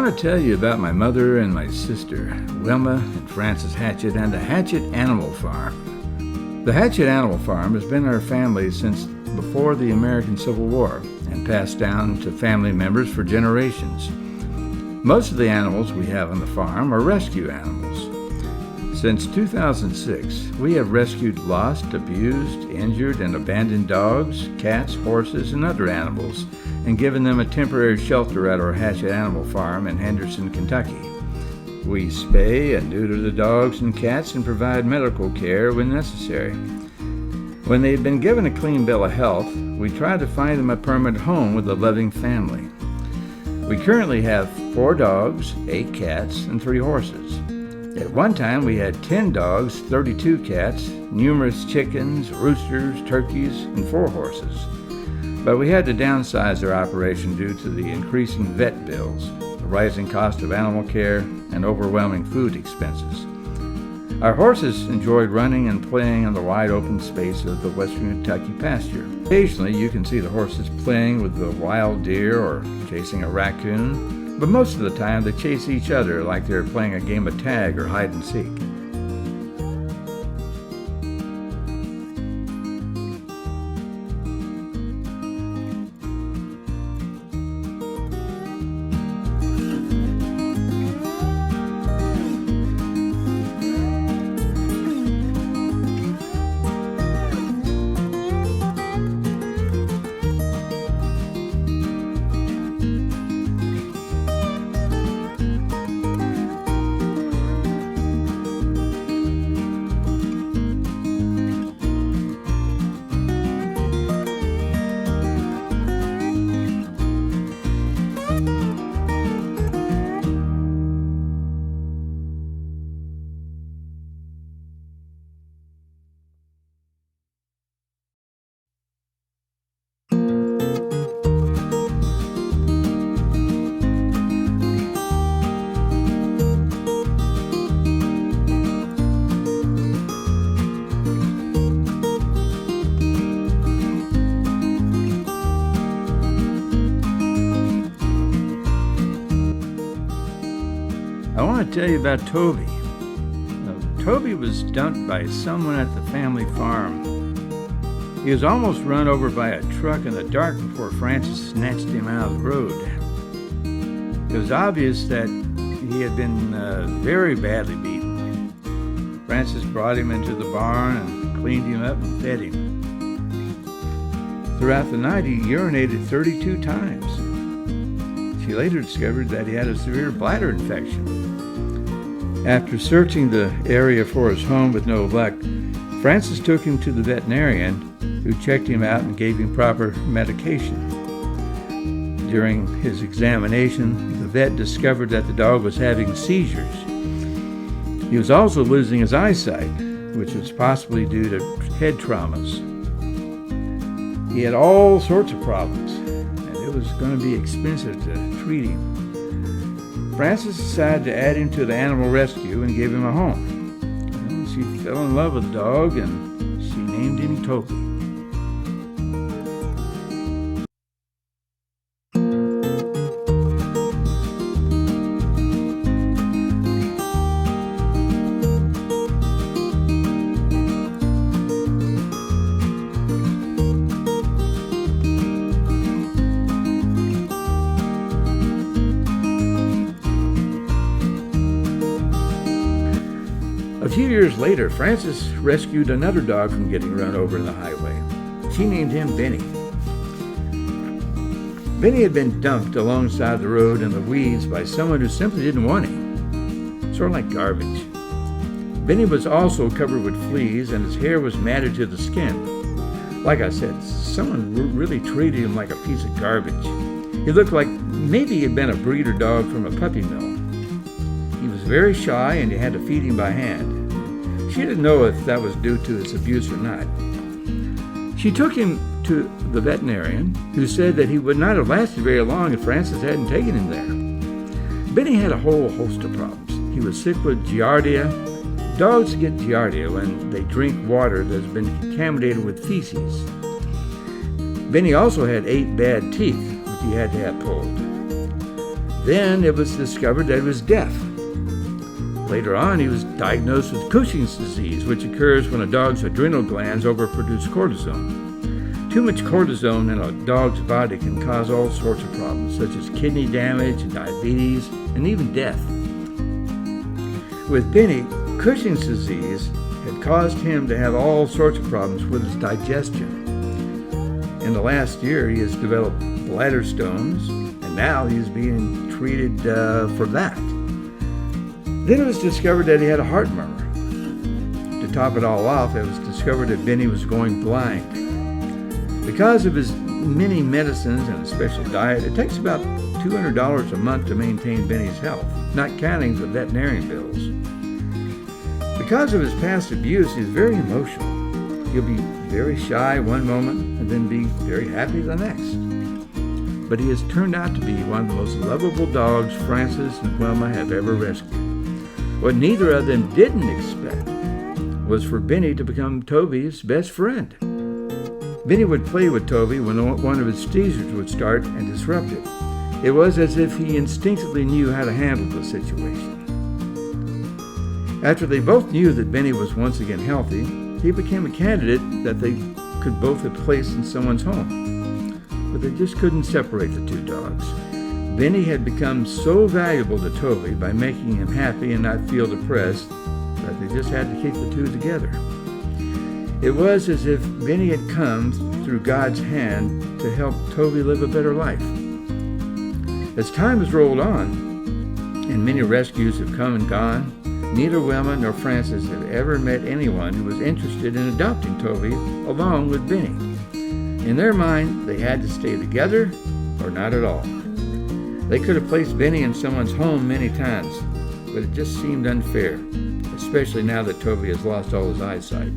want to tell you about my mother and my sister, Wilma and Frances Hatchett, and the Hatchett Animal Farm. The Hatchett Animal Farm has been in our family since before the American Civil War and passed down to family members for generations. Most of the animals we have on the farm are rescue animals. Since 2006, we have rescued lost, abused, injured, and abandoned dogs, cats, horses, and other animals, and given them a temporary shelter at our Hatchett Animal Farm in Henderson, Kentucky. We spay and neuter the dogs and cats and provide medical care when necessary. When they've been given a clean bill of health, we try to find them a permanent home with a loving family. We currently have 4 dogs, 8 cats, and 3 horses. At one time, we had 10 dogs, 32 cats, numerous chickens, roosters, turkeys, and 4 horses. But we had to downsize our operation due to the increasing vet bills, the rising cost of animal care, and overwhelming food expenses. Our horses enjoyed running and playing on the wide open space of the western Kentucky pasture. Occasionally, you can see the horses playing with the wild deer or chasing a raccoon. But most of the time, they chase each other like they're playing a game of tag or hide and seek. I want to tell you about Toby. Toby was dumped by someone at the family farm. He was almost run over by a truck in the dark before Frances snatched him out of the road. It was obvious that he had been very badly beaten. Frances brought him into the barn and cleaned him up and fed him. Throughout the night, he urinated 32 times. She later discovered that he had a severe bladder infection. After searching the area for his home with no luck, Frances took him to the veterinarian, who checked him out and gave him proper medication. During his examination, the vet discovered that the dog was having seizures. He was also losing his eyesight, which was possibly due to head traumas. He had all sorts of problems, and it was going to be expensive to treat him. Frances decided to add him to the animal rescue and give him a home. And she fell in love with the dog, and she named him Toby. A few years later, Frances rescued another dog from getting run over in the highway. She named him Benny. Benny had been dumped alongside the road in the weeds by someone who simply didn't want him, sort of like garbage. Benny was also covered with fleas, and his hair was matted to the skin. Like I said, someone really treated him like a piece of garbage. He looked like maybe he had been a breeder dog from a puppy mill. He was very shy, and you had to feed him by hand. She didn't know if that was due to his abuse or not. She took him to the veterinarian, who said that he would not have lasted very long if Frances hadn't taken him there. Benny had a whole host of problems. He was sick with giardia. Dogs get giardia when they drink water that has been contaminated with feces. Benny also had 8 bad teeth, which he had to have pulled. Then it was discovered that he was deaf. Later on, he was diagnosed with Cushing's disease, which occurs when a dog's adrenal glands overproduce cortisone. Too much cortisone in a dog's body can cause all sorts of problems, such as kidney damage, diabetes, and even death. With Benny, Cushing's disease had caused him to have all sorts of problems with his digestion. In the last year, he has developed bladder stones, and now he's being treated for that. Then it was discovered that he had a heart murmur. To top it all off, it was discovered that Benny was going blind. Because of his many medicines and a special diet, it takes about $200 a month to maintain Benny's health, not counting the veterinarian bills. Because of his past abuse, he's very emotional. He'll be very shy one moment and then be very happy the next. But he has turned out to be one of the most lovable dogs Frances and Wilma have ever rescued. What neither of them didn't expect was for Benny to become Toby's best friend. Benny would play with Toby when one of his seizures would start and disrupt it. It was as if he instinctively knew how to handle the situation. After they both knew that Benny was once again healthy, he became a candidate that they could both have placed in someone's home. But they just couldn't separate the two dogs. Benny had become so valuable to Toby by making him happy and not feel depressed that they just had to keep the two together. It was as if Benny had come through God's hand to help Toby live a better life. As time has rolled on, and many rescues have come and gone, neither Wilma nor Frances had ever met anyone who was interested in adopting Toby along with Benny. In their mind, they had to stay together or not at all. They could have placed Benny in someone's home many times, but it just seemed unfair, especially now that Toby has lost all his eyesight.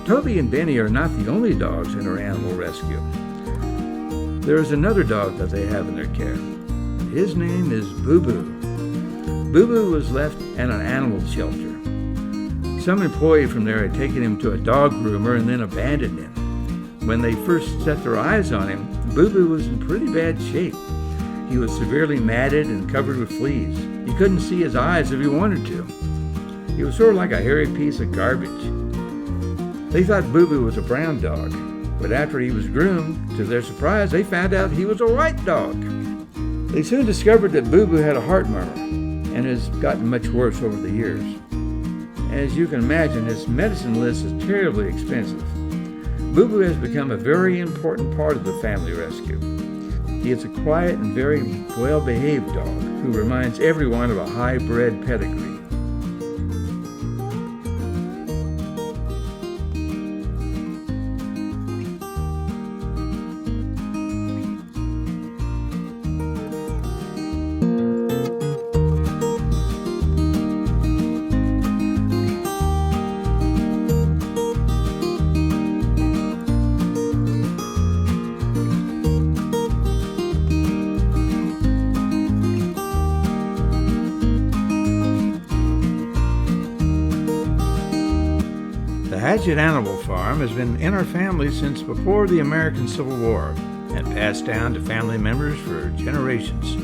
Toby and Benny are not the only dogs in our animal rescue. There is another dog that they have in their care. His name is Boo Boo. Boo Boo was left at an animal shelter. Some employee from there had taken him to a dog groomer and then abandoned him. When they first set their eyes on him, Boo Boo was in pretty bad shape. He was severely matted and covered with fleas. You couldn't see his eyes if you wanted to. He was sort of like a hairy piece of garbage. They thought Boo Boo was a brown dog, but after he was groomed, to their surprise, they found out he was a white dog. They soon discovered that Boo Boo had a heart murmur and has gotten much worse over the years. As you can imagine, his medicine list is terribly expensive. Boo Boo has become a very important part of the family rescue. He is a quiet and very well-behaved dog who reminds everyone of a high-bred pedigree. The Hatchett Animal Farm has been in our family since before the American Civil War and passed down to family members for generations.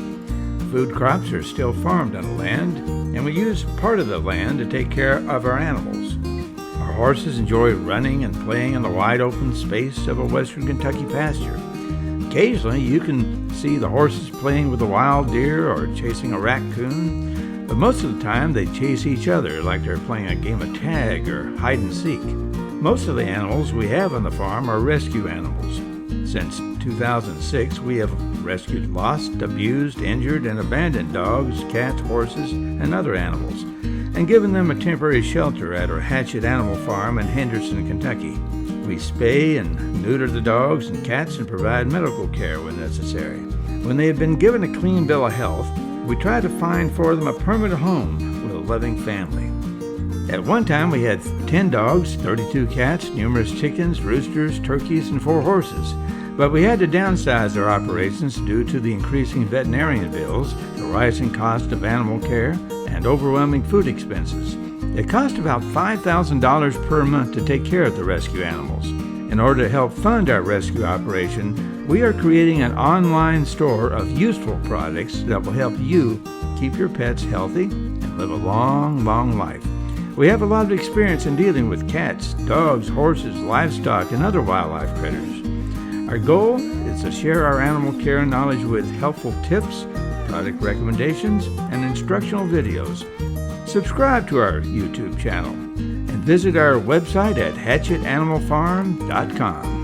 Food crops are still farmed on the land, and we use part of the land to take care of our animals. Our horses enjoy running and playing in the wide open space of a western Kentucky pasture. Occasionally you can see the horses playing with a wild deer or chasing a raccoon, but most of the time they chase each other like they're playing a game of tag or hide and seek. Most of the animals we have on the farm are rescue animals. Since 2006, we have rescued lost, abused, injured, and abandoned dogs, cats, horses, and other animals, and given them a temporary shelter at our Hatchett Animal Farm in Henderson, Kentucky. We spay and neuter the dogs and cats and provide medical care when necessary. When they have been given a clean bill of health, we try to find for them a permanent home with a loving family. At one time, we had 10 dogs, 32 cats, numerous chickens, roosters, turkeys, and 4 horses. But we had to downsize our operations due to the increasing veterinarian bills, the rising cost of animal care, and overwhelming food expenses. It cost about $5,000 per month to take care of the rescue animals. In order to help fund our rescue operation, we are creating an online store of useful products that will help you keep your pets healthy and live a long, long life. We have a lot of experience in dealing with cats, dogs, horses, livestock, and other wildlife critters. Our goal is to share our animal care knowledge with helpful tips, product recommendations, and instructional videos. Subscribe to our YouTube channel and visit our website at hatchettanimalfarm.com.